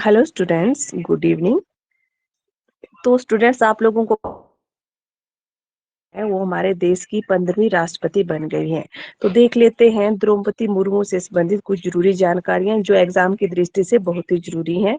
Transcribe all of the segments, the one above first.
Hello students, good evening. तो students, आप लोगों को है वो हमारे देश की 15वीं राष्ट्रपति बन गई हैं। तो देख लेते हैं द्रौपदी मुर्मू से संबंधित कुछ जरूरी जानकारियां जो एग्जाम की दृष्टि से बहुत ही जरूरी हैं।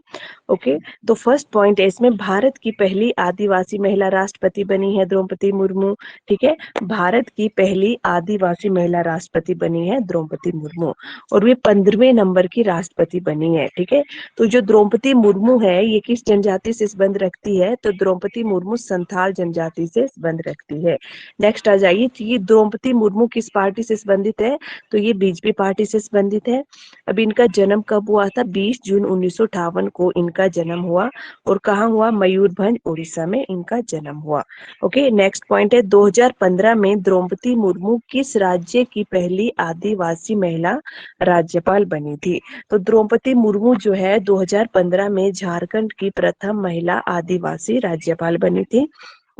ओके, तो फर्स्ट पॉइंट है इसमें, भारत की पहली आदिवासी महिला राष्ट्रपति बनी है द्रौपदी मुर्मू। ठीक है, भारत की पहली आदिवासी महिला राष्ट्रपति बनी है द्रौपदी मुर्मू, और वे 15वें नंबर की राष्ट्रपति बनी है। ठीक है, तो जो द्रौपदी मुर्मू है ये किस जनजाति से संबंध रखती है? तो द्रौपदी मुर्मू संथाल जनजाति से संबंध रखती है। नेक्स्ट आ जाइए, ये द्रौपदी मुर्मू किस पार्टी से संबंधित है? तो ये बीजेपी पार्टी से संबंधित है। अब इनका जन्म कब हुआ था? 20 जून 1958 को इनका जन्म हुआ, और कहाँ हुआ? मयूरभंज, उड़ीसा में इनका जन्म हुआ। ओके, नेक्स्ट पॉइंट है, 2015 में द्रौपदी मुर्मू किस राज्य की पहली आदिवासी महिला राज्यपाल बनी थी? तो द्रौपदी मुर्मू जो है 2015 में झारखंड की प्रथम महिला आदिवासी राज्यपाल बनी थी।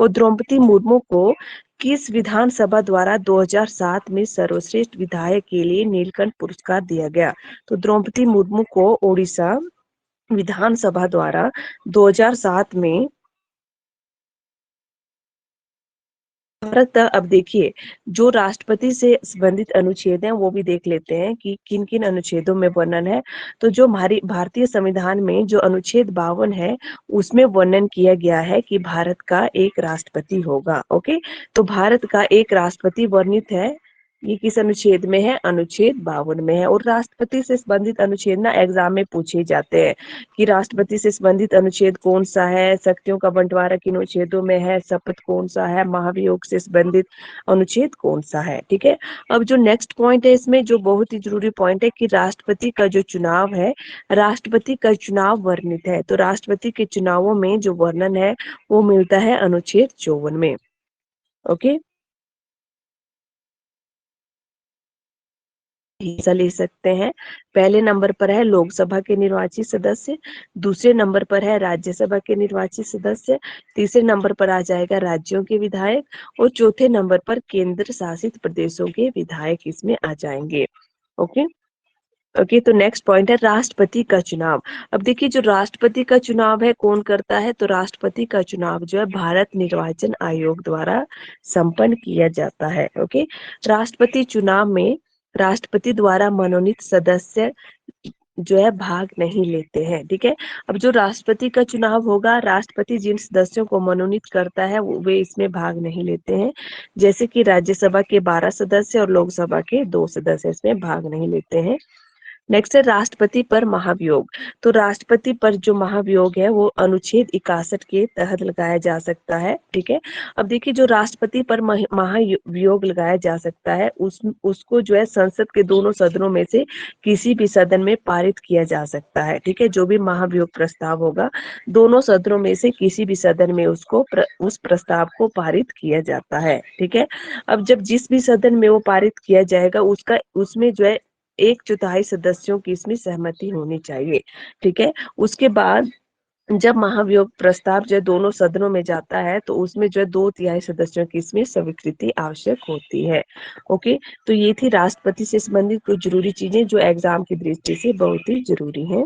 और द्रौपदी मुर्मू को किस विधानसभा द्वारा 2007 में सर्वश्रेष्ठ विधायक के लिए नीलकंठ पुरस्कार दिया गया? तो द्रौपदी मुर्मू को ओडिशा विधानसभा द्वारा 2007 में भारत। अब देखिए, जो राष्ट्रपति से संबंधित अनुच्छेद हैं वो भी देख लेते हैं कि किन किन अनुच्छेदों में वर्णन है। तो जो हमारी भारतीय संविधान में जो अनुच्छेद 52 है उसमें वर्णन किया गया है कि भारत का एक राष्ट्रपति होगा। ओके, तो भारत का एक राष्ट्रपति वर्णित है, ये किस अनुच्छेद में है? अनुच्छेद 52 में है। और राष्ट्रपति से संबंधित अनुच्छेद ना एग्जाम में पूछे जाते हैं कि राष्ट्रपति से संबंधित अनुच्छेद कौन सा है, शक्तियों का बंटवारा किन अनुच्छेदों में है, शपथ कौन सा है, महाभियोग से संबंधित अनुच्छेद कौन सा है। ठीक है, अब जो नेक्स्ट पॉइंट है इसमें जो बहुत ही जरूरी पॉइंट है कि राष्ट्रपति का जो चुनाव है, राष्ट्रपति का चुनाव वर्णित है। तो राष्ट्रपति के चुनावों में जो वर्णन है वो मिलता है अनुच्छेद 54 में। ओके, हिस्सा ले सकते हैं। पहले नंबर पर है लोकसभा के निर्वाचित सदस्य, दूसरे नंबर पर है राज्यसभा के निर्वाचित सदस्य, तीसरे नंबर पर आ जाएगा राज्यों के विधायक, और चौथे नंबर पर केंद्र शासित प्रदेशों के विधायक इसमें आ जाएंगे। ओके, ओके, तो नेक्स्ट पॉइंट है राष्ट्रपति का चुनाव। अब देखिए, जो राष्ट्रपति का चुनाव है कौन करता है? तो राष्ट्रपति का चुनाव जो है भारत निर्वाचन आयोग द्वारा संपन्न किया जाता है। ओके, राष्ट्रपति चुनाव में राष्ट्रपति द्वारा मनोनीत सदस्य जो है भाग नहीं लेते हैं। ठीक है, अब जो राष्ट्रपति का चुनाव होगा, राष्ट्रपति जिन सदस्यों को मनोनीत करता है वे इसमें भाग नहीं लेते हैं। जैसे कि राज्यसभा के 12 सदस्य और लोकसभा के 2 सदस्य इसमें भाग नहीं लेते हैं। नेक्स्ट है राष्ट्रपति पर महाभियोग। तो राष्ट्रपति पर जो महाभियोग है वो अनुच्छेद 61 के तहत लगाया जा सकता है। ठीक है, अब देखिए, जो राष्ट्रपति पर महाभियोग लगाया जा सकता है उसको जो है संसद के दोनों सदनों में से किसी भी सदन में पारित किया जा सकता है। ठीक है, जो भी महाभियोग प्रस्ताव होगा दोनों सदनों में से किसी भी सदन में उस प्रस्ताव को पारित किया जाता है। ठीक है, अब जब जिस भी सदन में वो पारित किया जाएगा उसमें जो है 1/4 सदस्यों की इसमें सहमति होनी चाहिए। ठीक है, उसके बाद जब महाभियोग प्रस्ताव जो है दोनों सदनों में जाता है तो उसमें जो है 2/3 सदस्यों की इसमें स्वीकृति आवश्यक होती है। ओके, तो ये थी राष्ट्रपति से संबंधित कुछ जरूरी चीजें जो एग्जाम की दृष्टि से बहुत ही जरूरी है।